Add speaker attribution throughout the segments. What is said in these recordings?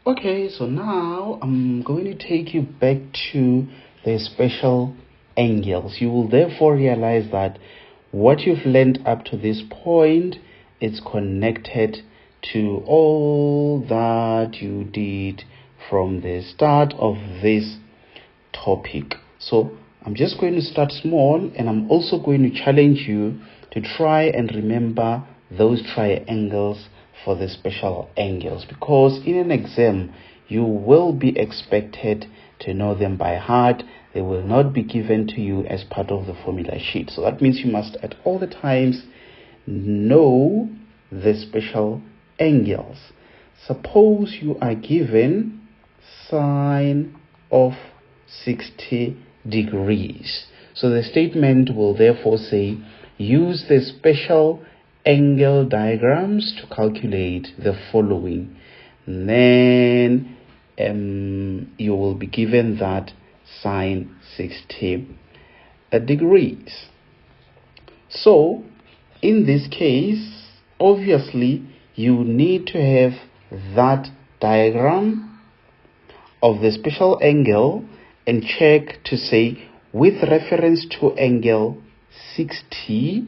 Speaker 1: Okay, so now I'm going to take you back to the special angles. You will therefore realize that what you've learned up to this point is connected to all that you did from the start of this topic. So I'm just going to start small, and I'm also going to challenge you to try and remember those triangles for the special angles, because in an exam you will be expected to know them by heart. They will not be given to you as part of the formula sheet. So that means you must at all the times know the special angles. Suppose you are given sine of 60 degrees. So the statement will therefore say, use the special angle diagrams to calculate the following. And then you will be given that sine 60 degrees. So in this case, obviously you need to have that diagram of the special angle and check to say, with reference to angle 60,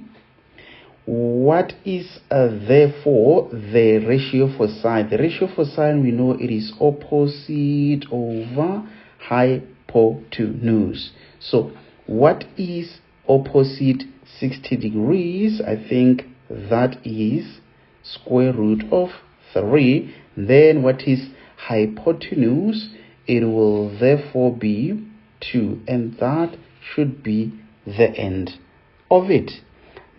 Speaker 1: what is therefore the ratio for sine? The ratio for sine, we know it is opposite over hypotenuse. So what is opposite 60 degrees? I think that is square root of 3. Then what is hypotenuse? It will therefore be 2, and that should be the end of it.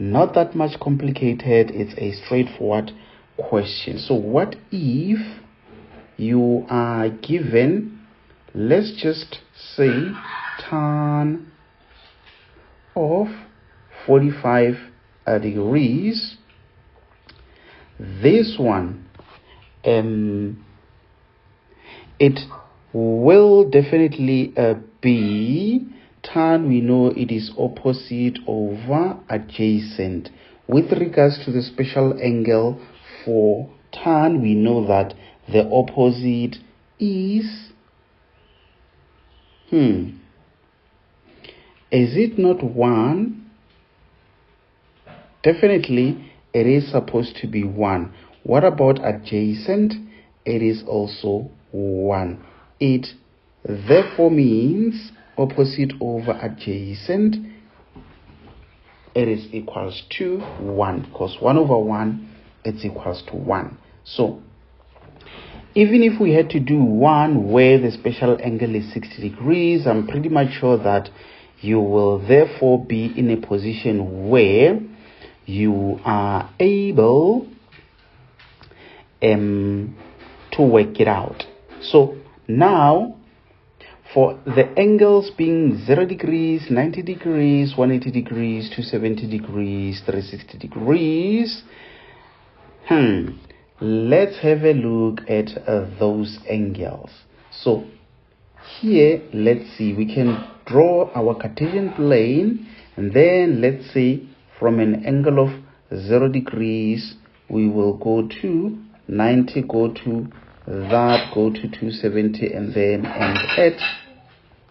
Speaker 1: Not that much complicated. It's a straightforward question. So what if you are given, let's just say, tan of 45 degrees? This one, it will definitely be tan. We know it is opposite over adjacent. With regards to the special angle for tan, we know that the opposite is is it not 1? Definitely it is supposed to be 1. What about adjacent? It is also 1. It therefore means opposite over adjacent, it is equals to 1, because 1 over 1 is equals to 1. So even if we had to do one where the special angle is 60 degrees, I'm pretty much sure that you will therefore be in a position where you are able to work it out. So now, for the angles being 0 degrees, 90 degrees, 180 degrees, 270 degrees, 360 degrees, let's have a look at those angles. So here, let's see, we can draw our Cartesian plane, and then let's say from an angle of 0 degrees, we will go to 90, go to that, go to 270, and then end at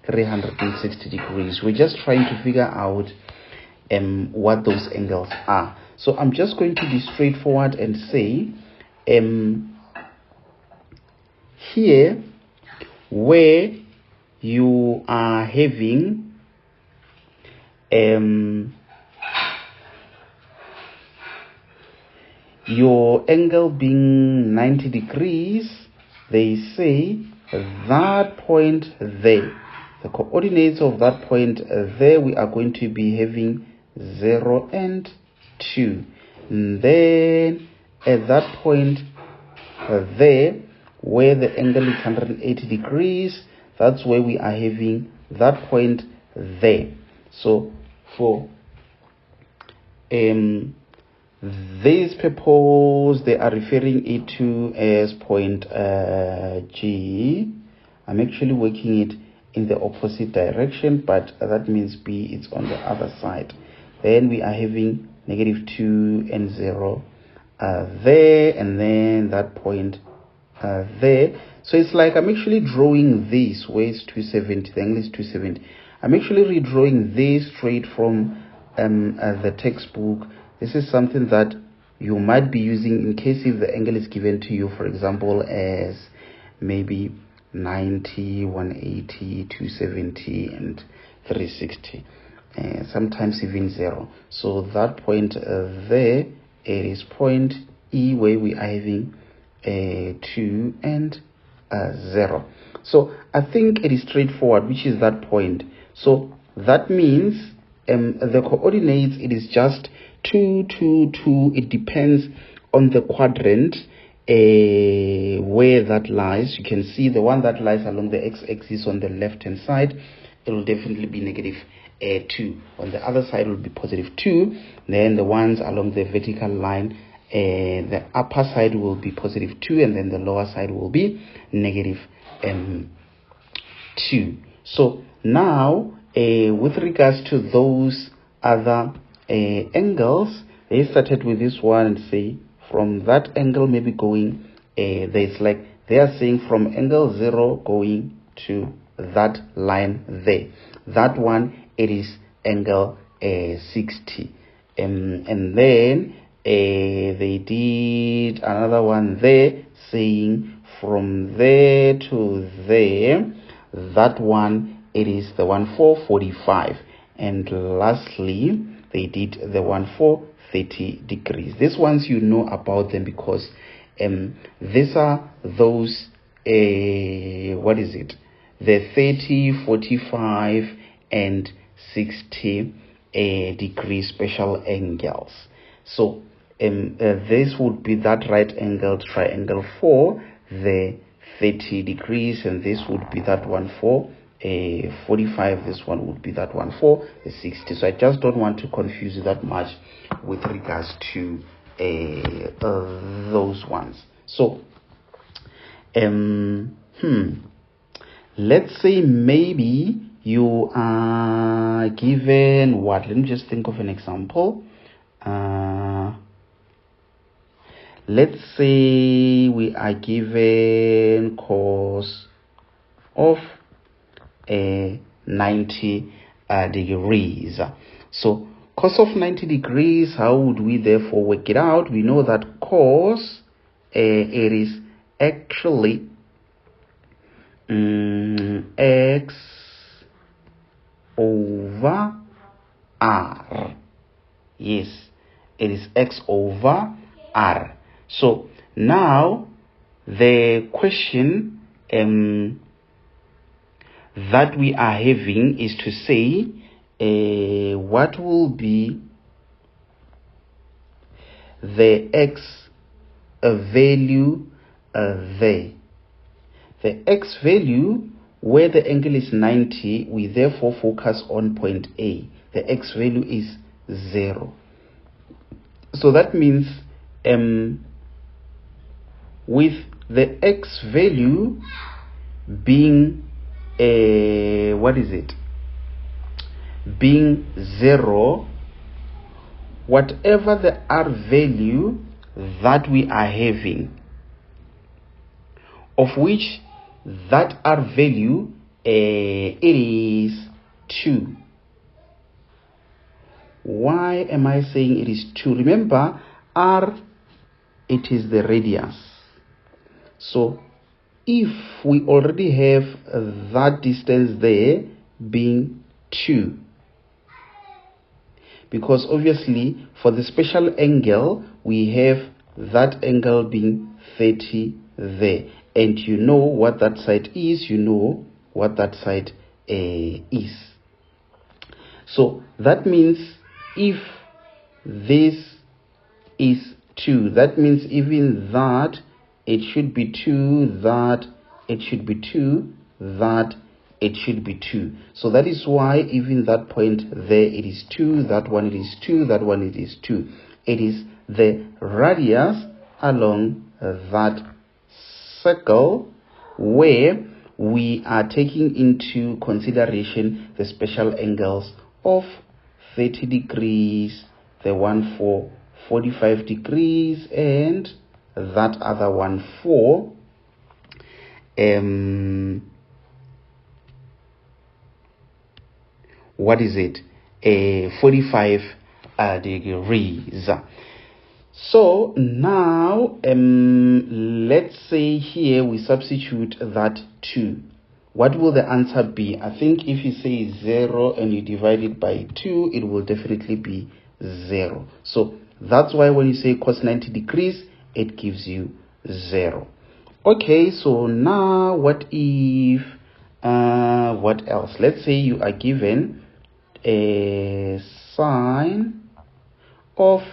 Speaker 1: 360 degrees. We're just trying to figure out what those angles are. So I'm just going to be straightforward and say, here where you are having your angle being 90 degrees, they say that point there, the coordinates of that point there, we are going to be having 0 and 2. And then at that point there, where the angle is 180 degrees, that's where we are having that point there. So for this purpose, they are referring it to as point G. I'm actually working it in the opposite direction, but that means B is on the other side. Then we are having -2 and 0 there, and then that point there. So it's like I'm actually drawing this where it's 270, the angle is 270. I'm actually redrawing this straight from the textbook. This is something that you might be using in case if the angle is given to you, for example, as maybe 90, 180, 270, and 360. Sometimes even 0. So that point there, it is point E where we are having 2 and 0. So I think it is straightforward, which is that point. So that means the coordinates, it is just 2, 2, 2. It depends on the quadrant where that lies. You can see the one that lies along the x-axis on the left hand side, it will definitely be negative 2. On the other side will be positive 2. Then the ones along the vertical line, the upper side will be positive 2, and then the lower side will be negative 2. So now with regards to those other angles, they started with this one and say from that angle maybe going there's like they are saying from angle 0 going to that line there, that one it is angle 60, and then they did another one there saying from there to there, that one it is the one for 45, and lastly they did the one for 30 degrees. These ones you know about them because these are those what is it, the 30, 45 and 60 degree special angles. So this would be that right angled triangle for the 30 degrees, and this would be that one for 45. This one would be that one for 60. So I just don't want to confuse you that much with regards to those ones. So let's say maybe you are given what, let me just think of an example. Let's say we are given cos of 90 degrees. So cos of 90 degrees, how would we therefore work it out? We know that cos it is actually x over r. Yes, it is x over r. So now the question that we are having is to say what will be the x value there. The x value where the angle is 90, we therefore focus on point A. The x value is 0. So that means with the x value being what is it, being 0, whatever the r value that we are having, of which that r value it is 2. Why am I saying it is 2? Remember, r, it is the radius. So if we already have that distance there being 2, because obviously for the special angle we have that angle being 30 there, and you know what that side is, you know what that side is. So that means if this is 2, that means even that it should be 2, that it should be 2, that it should be 2. So that is why even that point there it is 2, that one it is 2, that one it is 2. It is the radius along that circle where we are taking into consideration the special angles of 30 degrees, the one for 45 degrees, and that other one for what is it, 45 degrees. So now let's say here we substitute that 2. What will the answer be? I think if you say 0 and you divide it by 2, it will definitely be 0. So that's why when you say cos 90 degrees, it gives you 0. Okay, so now what if, what else? Let's say you are given a sine of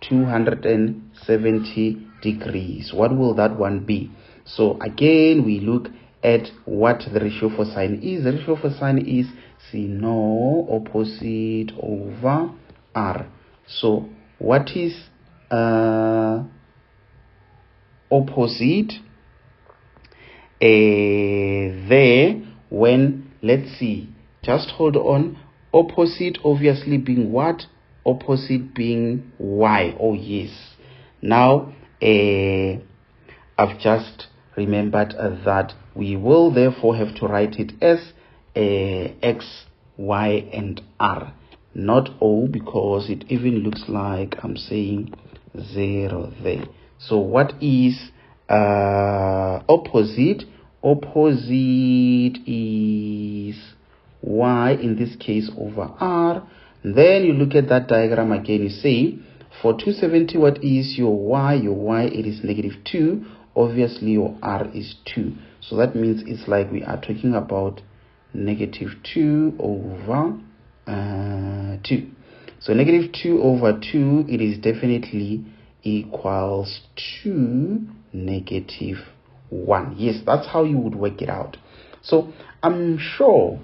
Speaker 1: 270 degrees. What will that one be? So again, we look at what the ratio for sine is. The ratio for sine is sino opposite over r. So what is opposite there? When, let's see, just hold on. Opposite obviously being what? Opposite being y. Oh yes. Now I've just remembered that we will therefore have to write it as x, y, and r, not o, because it even looks like I'm saying 0 there. So what is opposite? Opposite is y, in this case, over r. Then you look at that diagram again. You say for 270, what is your y? Your y, it is -2. Obviously your r is 2, so that means it's like we are talking about -2 over 2. So -2 over 2, it is definitely equals to -1. Yes, that's how you would work it out. So I'm sure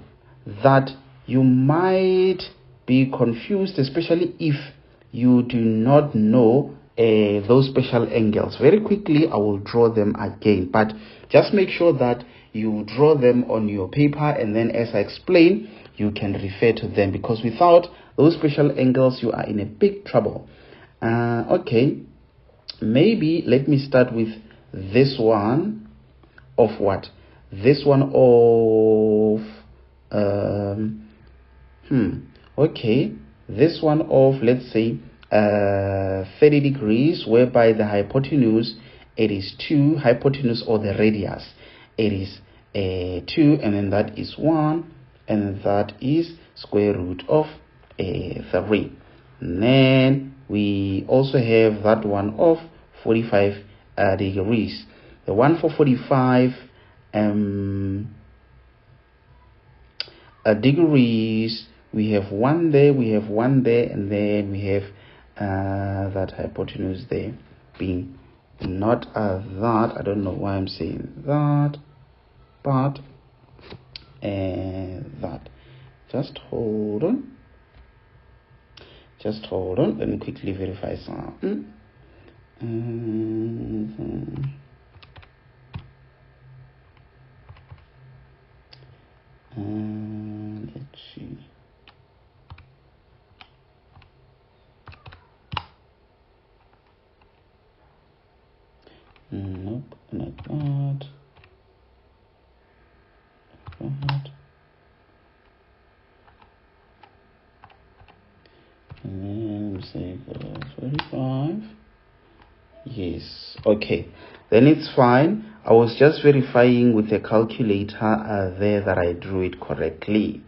Speaker 1: that you might be confused, especially if you do not know those special angles. Very quickly I will draw them again, but just make sure that you draw them on your paper, and then as I explain, you can refer to them, because without those special angles you are in a big trouble. Okay, maybe let me start with this one of what? This one of okay, this one of, let's say, 30 degrees, whereby the hypotenuse, it is 2, hypotenuse or the radius, it is 2, and then that is 1, and that is square root of 3. And then we also have that one of 45 degrees. The one for 45 degrees, we have 1 there, we have 1 there, and then we have that hypotenuse there being not that. I don't know why I'm saying that, but that. Just hold on. Just hold on. Let me quickly verify something. Let's see. Nope, not that. That. And then say 45. Yes, okay, then it's fine. I was just verifying with the calculator there that I drew it correctly.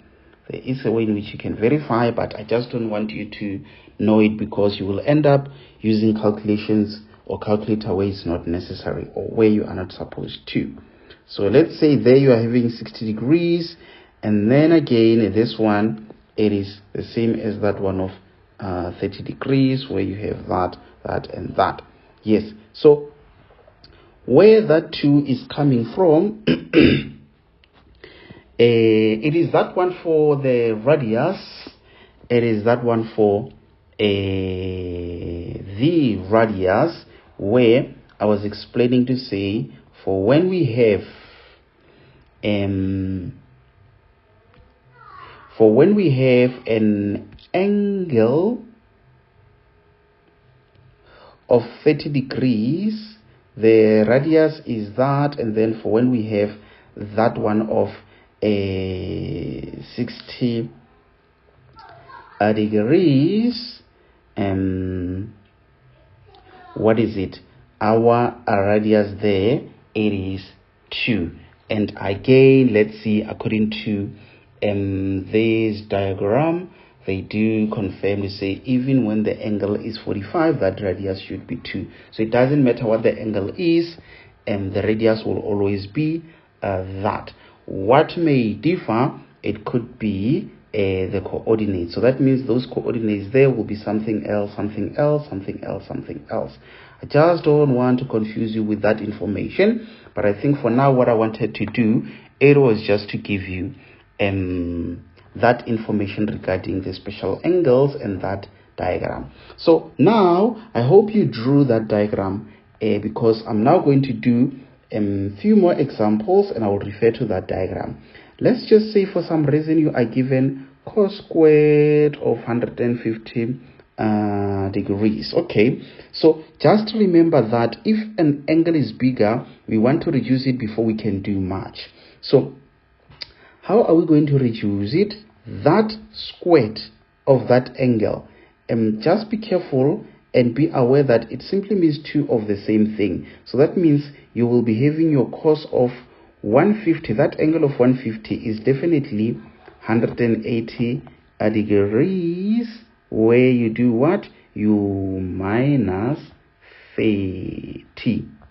Speaker 1: There is a way in which you can verify, but I just don't want you to know it, because you will end up using calculations or calculator where it's not necessary, or where you are not supposed to. So let's say there you are having 60 degrees, and then again this one, it is the same as that one of 30 degrees, where you have that and that. Yes, so where that 2 is coming from, it is that one for the radius, it is that one for the radius, where I was explaining to say, for when we have an angle of 30 degrees, the radius is that, and then for when we have that one of a 60 degrees, what is it? Our radius there, it is 2. And again, let's see, according to this diagram, they do confirm to say even when the angle is 45, that radius should be 2. So it doesn't matter what the angle is, and the radius will always be that. What may differ, it could be the coordinates. So that means those coordinates there will be something else, something else, something else, something else. I just don't want to confuse you with that information, but I think for now what I wanted to do, it was just to give you that information regarding the special angles and that diagram. So now I hope you drew that diagram, because I'm now going to do a few more examples and I will refer to that diagram. Let's just say for some reason you are given cos squared of 150 degrees. Okay, so just remember that if an angle is bigger, we want to reduce it before we can do much. So how are we going to reduce it? That squared of that angle. Just be careful and be aware that it simply means two of the same thing. So that means you will be having your cos of 150. That angle of 150 is definitely 180 degrees, where you do what? You minus 30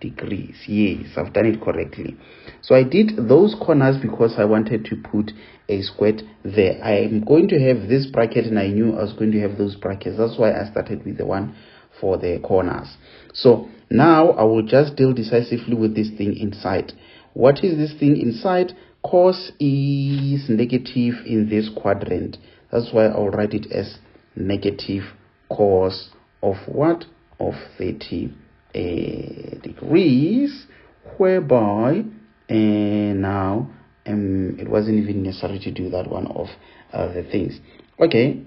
Speaker 1: degrees. Yes, I've done it correctly. So I did those corners because I wanted to put a squared there. I am going to have this bracket, and I knew I was going to have those brackets. That's why I started with the one for the corners. So now I will just deal decisively with this thing inside. What is this thing inside? Cos is negative in this quadrant. That's why I'll write it as negative cos of what? Of 30 degrees, whereby now it wasn't even necessary to do that one of the things. Okay,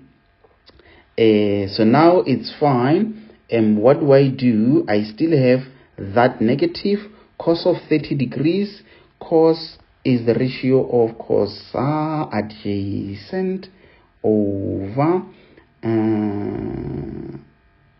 Speaker 1: so now it's fine. What do? I still have that negative cos of 30 degrees. Cos is the ratio of cos adjacent over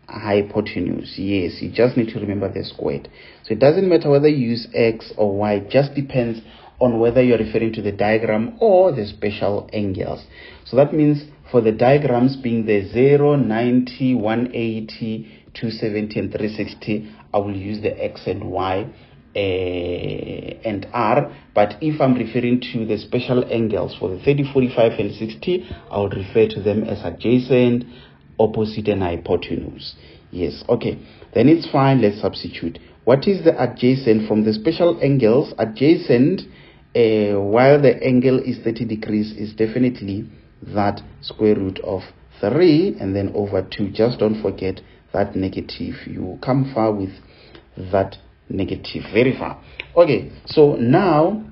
Speaker 1: hypotenuse. Yes, you just need to remember the squared. So it doesn't matter whether you use x or y, it just depends on whether you're referring to the diagram or the special angles. So that means for the diagrams being the 0, 90, 180, 270 and 360, I will use the x and y and r. But if I'm referring to the special angles for the 30, 45 and 60, I would refer to them as adjacent, opposite and hypotenuse. Yes, okay, then it's fine. Let's substitute. What is the adjacent from the special angles? Adjacent, while the angle is 30 degrees, is definitely that square root of 3 and then over 2. Just don't forget that negative. You come far with that negative, very far. Okay, so now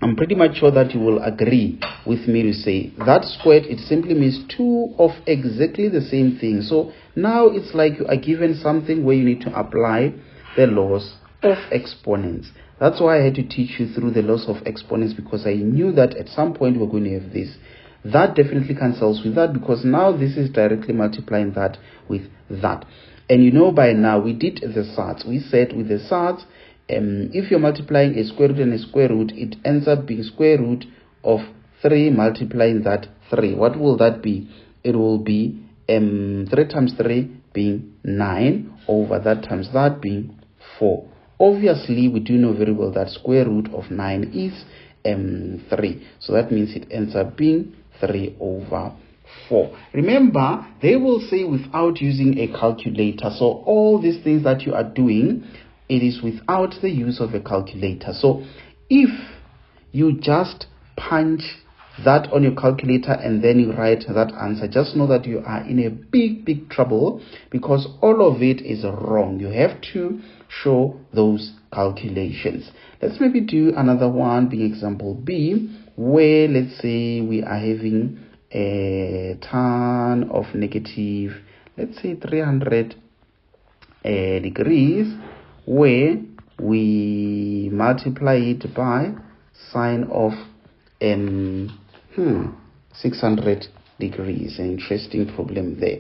Speaker 1: I'm pretty much sure that you will agree with me to say that squared, it simply means two of exactly the same thing. So now it's like you are given something where you need to apply the laws of exponents. That's why I had to teach you through the laws of exponents, because I knew that at some point we're going to have this. That definitely cancels with that, because now this is directly multiplying that with that. And you know by now we did the surds. We said with the surds, if you're multiplying a square root and a square root, it ends up being square root of 3 multiplying that 3. What will that be? It will be 3 times 3 being 9 over that times that being 4. Obviously, we do know very well that square root of 9 is 3. So that means it ends up being 3 over 4. Remember, they will say without using a calculator. So all these things that you are doing, it is without the use of a calculator. So if you just punch that on your calculator and then you write that answer, just know that you are in a big trouble, because all of it is wrong. You have to show those calculations. Let's maybe do another one, being example B, where let's say we are having a tan of negative, let's say 300 degrees, where we multiply it by sine of 600 degrees. An interesting problem there.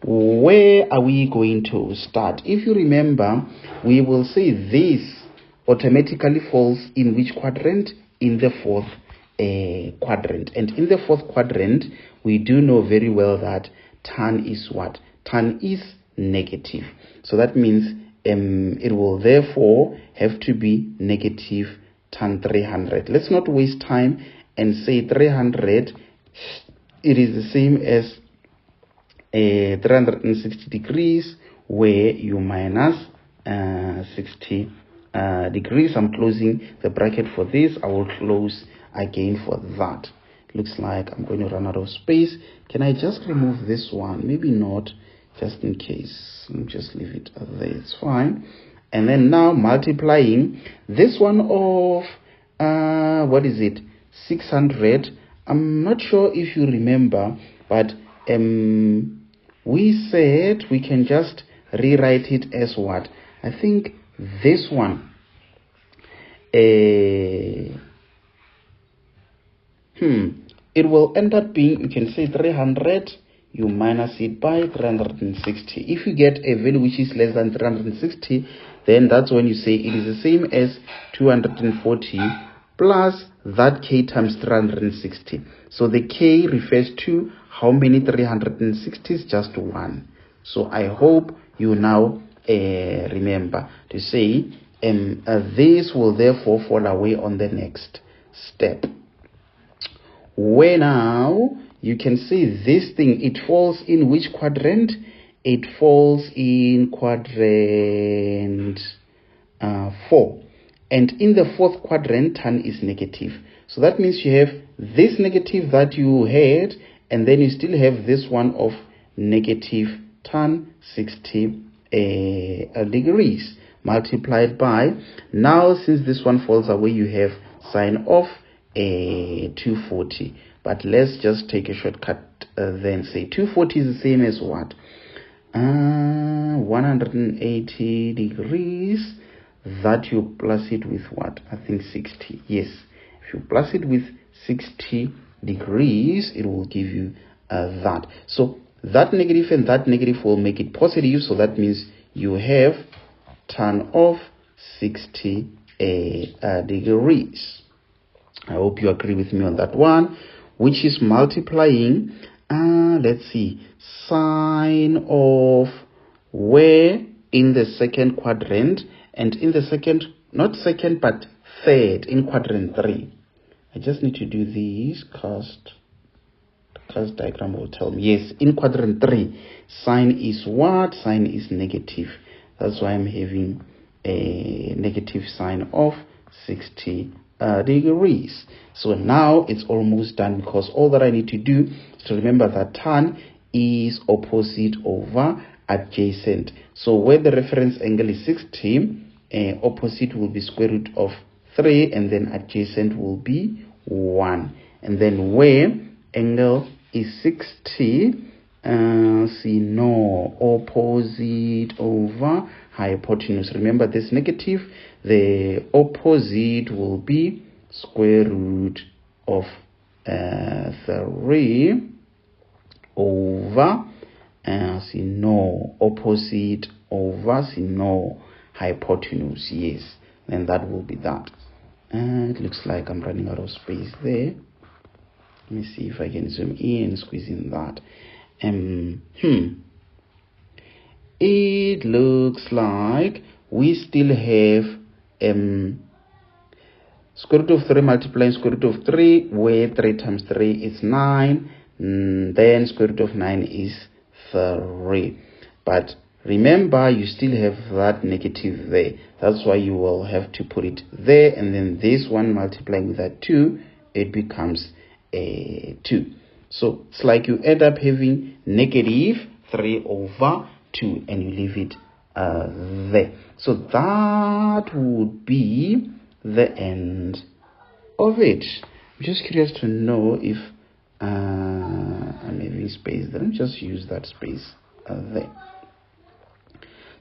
Speaker 1: Where are we going to start? If you remember, we will say this automatically falls in which quadrant? In the fourth quadrant. And in the fourth quadrant, we do know very well that tan is what? Tan is negative. So that means it will therefore have to be negative tan 300. Let's not waste time and say 300. It is the same as 360 degrees, where you minus 60 degrees. I'm closing the bracket for this. I will close again for that. Looks like I'm going to run out of space. Can I just remove this one? Maybe not, just in case. Let me just leave it there. It's fine. And then now multiplying this one of what is it? 600. I'm not sure if you remember, but we said we can just rewrite it as what? I think this one. It will end up being, you can say 300, you minus it by 360. If you get a value which is less than 360, then that's when you say it is the same as 240 plus that k times 360. So the k refers to how many 360s? Just one. So I hope you now remember to say this will therefore fall away on the next step. Where now you can see this thing, it falls in which quadrant? It falls in quadrant 4. And in the fourth quadrant, tan is negative. So that means you have this negative that you had, and then you still have this one of negative tan 60 degrees multiplied by, now since this one falls away, you have sine of 240. But let's just take a shortcut, then say 240 is the same as what? 180 degrees. That you plus it with what? I think 60. Yes, if you plus it with 60 degrees, it will give you that. So that negative and that negative will make it positive. So that means you have tan of 60 degrees. I hope you agree with me on that one, which is multiplying, let's see, sine of where? In the second quadrant, and in the second, not second, but third, in quadrant 3. I just need to do this cast diagram will tell me. Yes, in quadrant 3, sine is what? Sine is negative. That's why I'm having a negative sine of 60 degrees. So now it's almost done, because all that I need to do is to remember that tan is opposite over adjacent. So where the reference angle is 60, opposite will be square root of 3, and then adjacent will be 1. And then where angle is 60, see, no, opposite over hypotenuse. Remember this negative, the opposite will be square root of 3 over see, no, opposite over see, no, hypotenuse. Yes, then that will be that. It looks like I'm running out of space there. Let me see if I can zoom in and squeeze in that. It looks like we still have square root of 3 multiplying square root of 3, where 3 times 3 is 9, then square root of 9 is 3. But remember, you still have that negative there. That's why you will have to put it there, and then this one multiplying with that 2, it becomes a 2. So it's like you end up having negative 3 over 2, and you leave it there. So that would be the end of it. I'm just curious to know if I'm having space. Then just use that space there.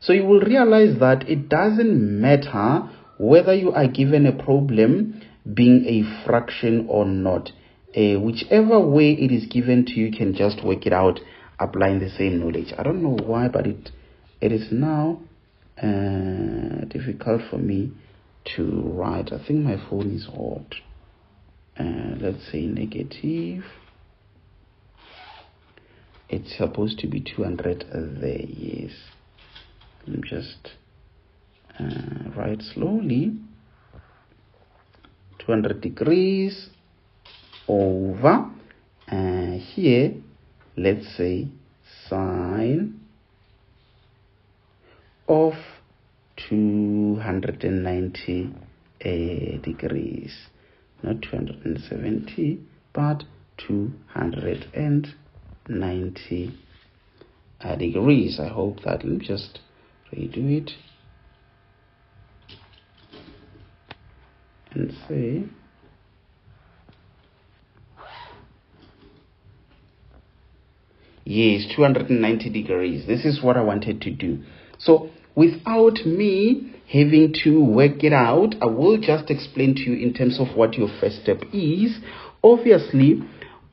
Speaker 1: So you will realize that it doesn't matter whether you are given a problem being a fraction or not. Whichever way it is given to you, you can just work it out applying the same knowledge. I don't know why, but it is now difficult for me to write. I think my phone is hot. Let's say negative. It's supposed to be 200 there. Yes. Let me just write slowly. 200 degrees over here, let's say sine of 290 degrees, not 270 but 290 degrees. I hope that, let me just redo it and say yes, 290 degrees. This is what I wanted to do. So without me having to work it out, I will just explain to you in terms of what your first step is. Obviously,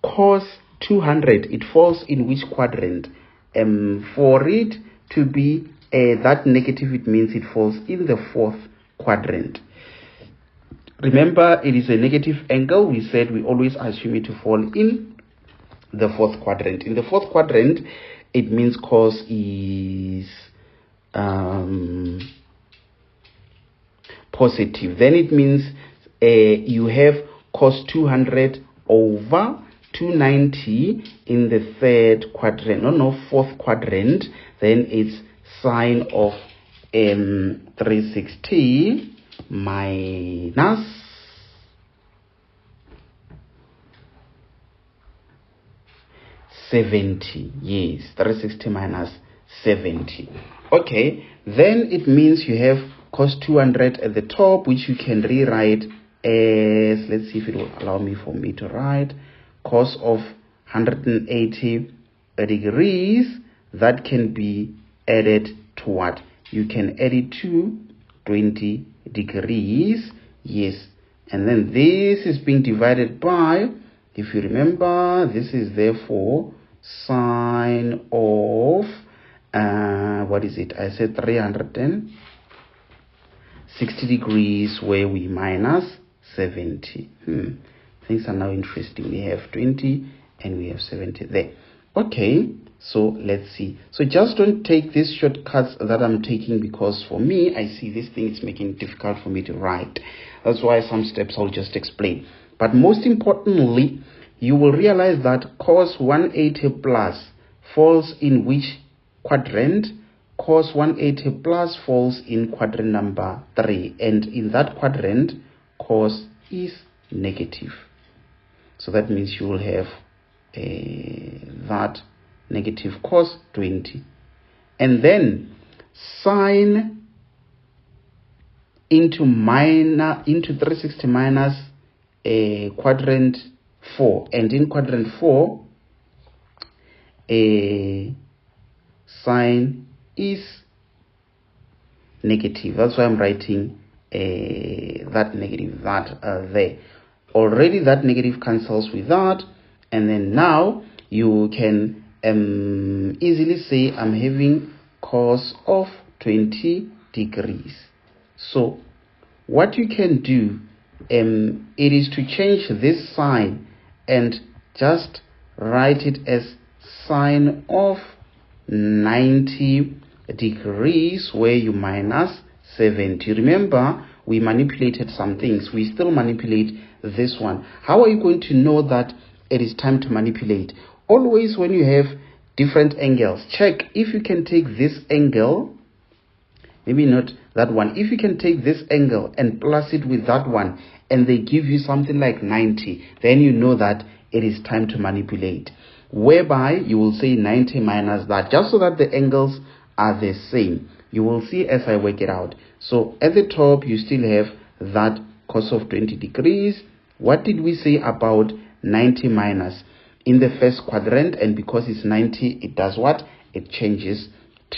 Speaker 1: cos 200, it falls in which quadrant? For it to be that negative, it means it falls in the fourth quadrant. Remember, it is a negative angle. We said we always assume it to fall in the fourth quadrant. In the fourth quadrant, it means cos is positive. Then it means you have cos 200 over 290 in the third quadrant, fourth quadrant. Then it's sine of 360 minus 70. Yes, 360 minus 70. Okay, then it means you have cos 200 at the top, which you can rewrite as, let's see if it will allow me to write cos of 180 degrees. That can be added to what? You can add it to 20 degrees. Yes, and then this is being divided by, if you remember, this is therefore sine of what is it? I said 360 degrees, where we minus 70. Things are now interesting. We have 20 and we have 70 there. Okay, so let's see. So just don't take these shortcuts that I'm taking, because for me, I see this thing is making it difficult for me to write. That's why some steps I'll just explain. But most importantly, you will realize that cos 180 plus falls in which quadrant? Cos 180 plus falls in quadrant number 3. And in that quadrant, cos is negative. So that means you will have that negative cos 20. And then sine into 360 minus quadrant 4. And in quadrant 4, sine is negative. That's why I'm writing that negative, there. Already that negative cancels with that. And then now you can easily say I'm having cos of 20 degrees. So what you can do, it is to change this sign and just write it as sine of 90 degrees, where you minus 70. Remember, we manipulated some things. We still manipulate this one. How are you going to know that it is time to manipulate? Always when you have different angles, check if you can take this angle, maybe not that one. If you can take this angle and plus it with that one, and they give you something like 90, then you know that it is time to manipulate. Whereby you will say 90 minus that, just so that the angles are the same. You will see as I work it out. So at the top, you still have that cos of 20 degrees. What did we say about 90 minus? In the first quadrant, and because it's 90, it does what? It changes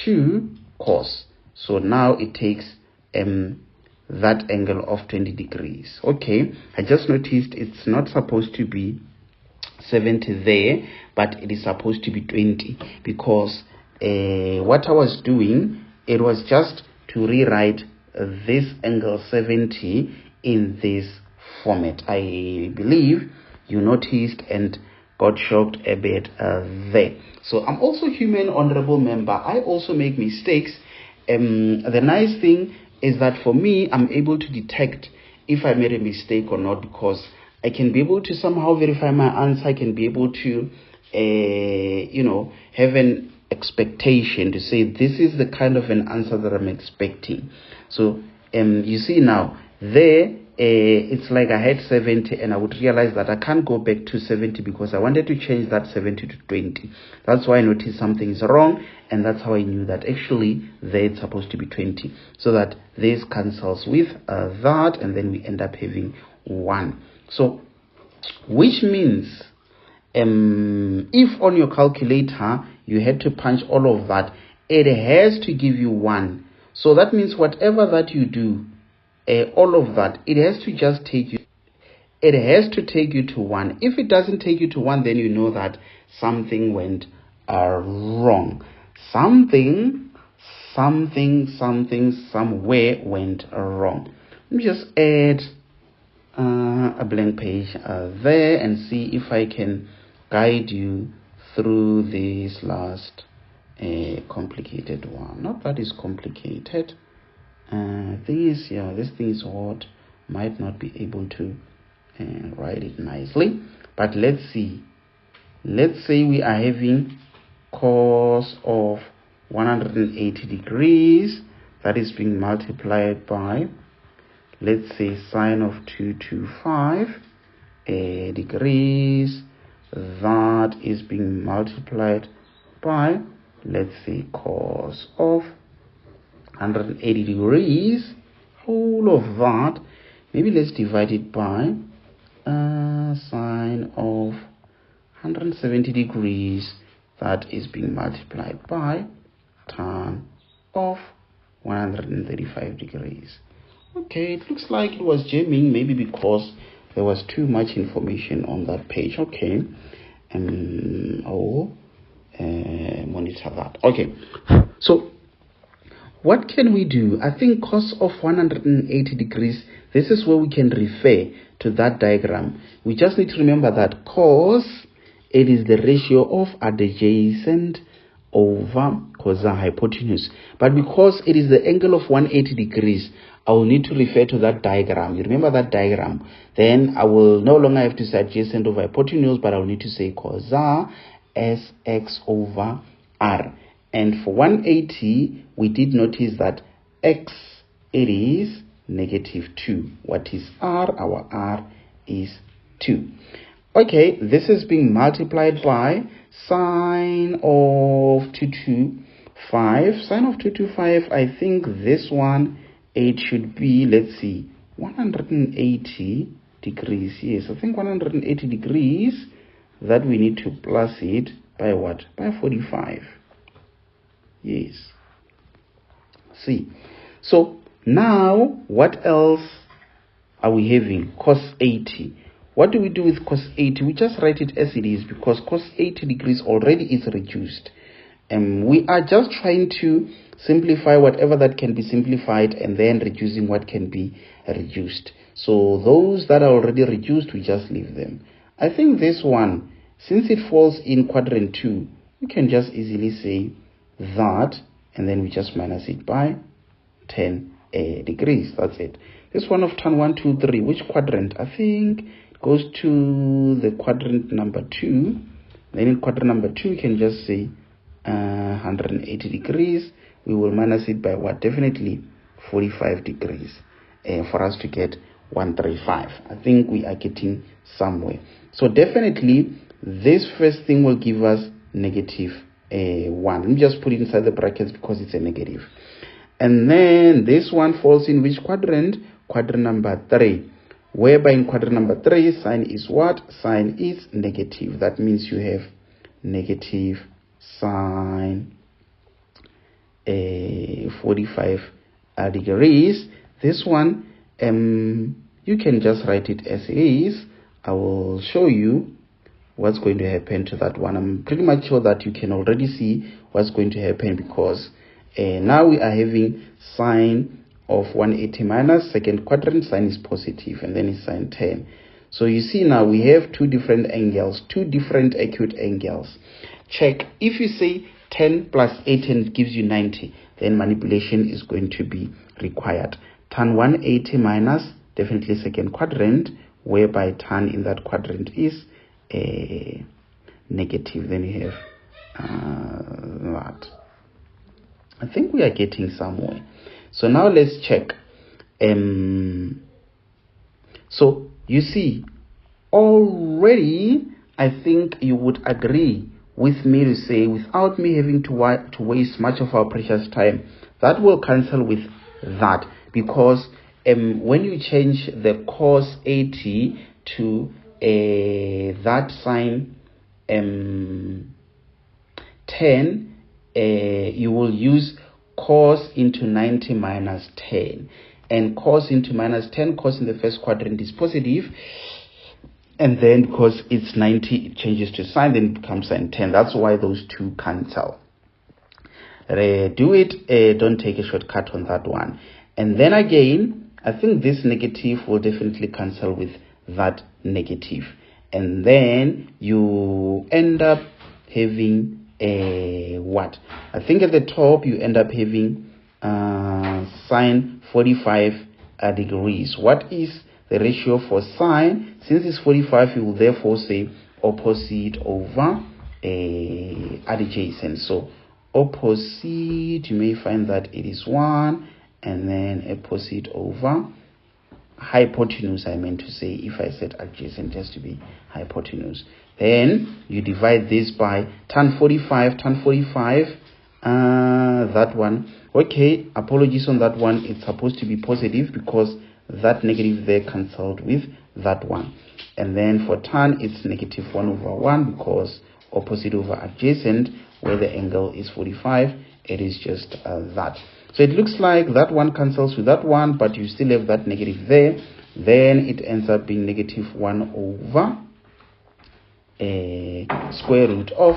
Speaker 1: to cos. So now it takes that angle of 20 degrees. Okay, I just noticed it's not supposed to be 70 there, but it is supposed to be 20, because what I was doing, it was just to rewrite this angle 70 in this format. I believe you noticed and got shocked a bit there. So I'm also human, honorable member. I also make mistakes. The nice thing is that for me, I'm able to detect if I made a mistake or not, because I can be able to somehow verify my answer. I can be able to, have an expectation to say this is the kind of an answer that I'm expecting. So you see now there, it's like I had 70 and I would realize that I can't go back to 70 because I wanted to change that 70 to 20. That's why I noticed something is wrong, and that's how I knew that actually there it's supposed to be 20. So that this cancels with that, and then we end up having 1. So which means if on your calculator you had to punch all of that, it has to give you 1. So that means whatever that you do, all of that, it has to just take you, it has to take you to 1. If it doesn't take you to 1, then you know that something went wrong. Something somewhere went wrong. Let me just add a blank page there and see if I can guide you through this last complicated one. Not that is complicated. This thing is what might not be able to write it nicely, but let's see. Let's say we are having cos of 180 degrees, that is being multiplied by, let's say, sine of 225 degrees, that is being multiplied by, let's say, cos of 180 degrees, whole of that, maybe let's divide it by sine of 170 degrees, that is being multiplied by tan of 135 degrees. Okay, it looks like it was jamming, maybe because there was too much information on that page. Okay, monitor that. Okay, so what can we do? I think cos of 180 degrees, this is where we can refer to that diagram. We just need to remember that cos, it is the ratio of adjacent over cosine hypotenuse. But because it is the angle of 180 degrees, I will need to refer to that diagram. You remember that diagram? Then I will no longer have to say adjacent over hypotenuse, but I will need to say cosine sx over r. And for 180, we did notice that x, it is -2. What is r? Our r is 2. Okay, this is being multiplied by sine of 225. Sine of 225, I think this one, it should be, let's see, 180 degrees. Yes, I think 180 degrees, that we need to plus it by what? By 45. Yes. See. So now what else are we having? Cos 80. What do we do with cos 80? We just write it as it is, because cos 80 degrees already is reduced. And we are just trying to simplify whatever that can be simplified and then reducing what can be reduced. So those that are already reduced, we just leave them. I think this one, since it falls in quadrant 2, we can just easily say that, and then we just minus it by 10 degrees. That's it. This one of tan 1, 2, 3, which quadrant? I think it goes to the quadrant number 2. Then in quadrant number 2, we can just say 180 degrees. We will minus it by what? Definitely 45 degrees for us to get 135. I think we are getting somewhere. So definitely this first thing will give us -1. Let me just put it inside the brackets because it's a negative. And then this one falls in which quadrant? Quadrant number 3. Whereby in quadrant number 3, sine is what? Sine is negative. That means you have negative sine 45 degrees. This one, you can just write it as it is. I will show you what's going to happen to that one. I'm pretty much sure that you can already see what's going to happen, because now we are having sine of 180 minus second quadrant. Sine is positive, and then it's sine 10. So you see now we have two different angles, two different acute angles. Check. If you say 10 plus 18 gives you 90, then manipulation is going to be required. Tan 180 minus definitely second quadrant, whereby tan in that quadrant is negative. Then you have that. I think we are getting somewhere. So now let's check. So you see, already I think you would agree with me to say, without me having to waste much of our precious time, that will cancel with that, because when you change the cos 80 to that sine 10, you will use cos into 90 minus 10, and cos into minus 10, cos in the first quadrant is positive, and then because it's 90 it changes to sine, then it becomes sine 10. That's why those two cancel. Do it, don't take a shortcut on that one. And then again, I think this negative will definitely cancel with that negative, and then you end up having what? I think at the top you end up having sine 45 degrees. What is the ratio for sine? Since it's 45, you will therefore say opposite over adjacent. So opposite, you may find that it is 1, and then opposite over hypotenuse. I meant to say, if I said adjacent, just to be hypotenuse. Then you divide this by tan 45, that one. Okay, apologies on that one. It's supposed to be positive because that negative there cancelled with that one. And then for tan, it's negative 1 over 1, because opposite over adjacent, where the angle is 45, it is just that. So it looks like that one cancels with that one, but you still have that negative there. Then it ends up being negative 1 over square root of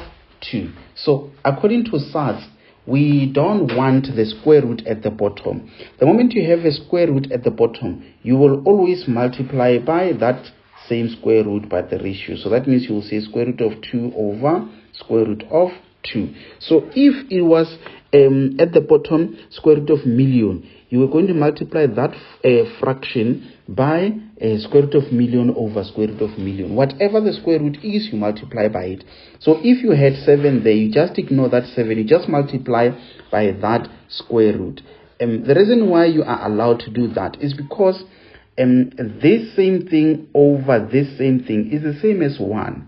Speaker 1: 2. So according to SATS, we don't want the square root at the bottom. The moment you have a square root at the bottom, you will always multiply by that same square root by the ratio. So that means you will say square root of 2 over square root of 2. So if it was at the bottom square root of million, you are going to multiply that fraction by square root of million over square root of million. Whatever the square root is, you multiply by it. So if you had 7 there, you just ignore that 7. You just multiply by that square root. The reason why you are allowed to do that is because this same thing over this same thing is the same as 1.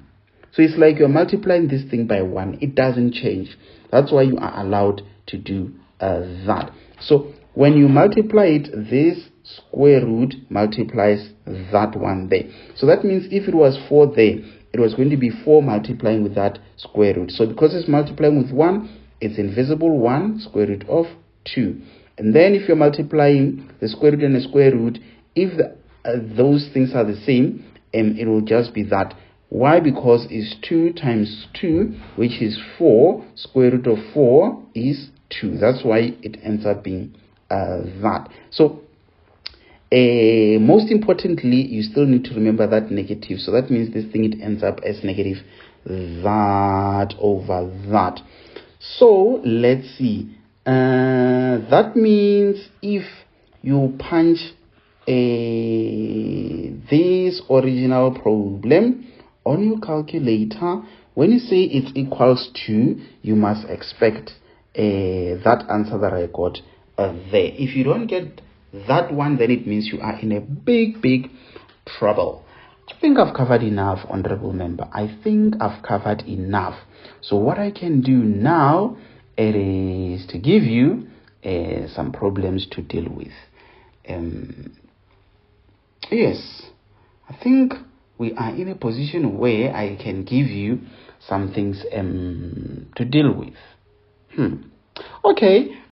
Speaker 1: So it's like you're multiplying this thing by 1. It doesn't change. That's why you are allowed to do that. So when you multiply it, this square root multiplies that one there. So that means if it was 4 there, it was going to be 4 multiplying with that square root. So because it's multiplying with 1, it's invisible 1 square root of 2. And then if you're multiplying the square root and the square root, if those things are the same, it will just be that. Why? Because it's 2 times 2, which is 4. Square root of 4 is 2. That's why it ends up being that. So most importantly, you still need to remember that negative. So that means this thing, it ends up as negative that over that. So let's see. That means if you punch this original problem on your calculator, when you say it's equals to, you must expect that answer that I got there. If you don't get that one, then it means you are in a big trouble. I think I've covered enough, honorable member. I think I've covered enough. So what I can do now, it is to give you some problems to deal with. Yes, I think we are in a position where I can give you some things to deal with. Okay.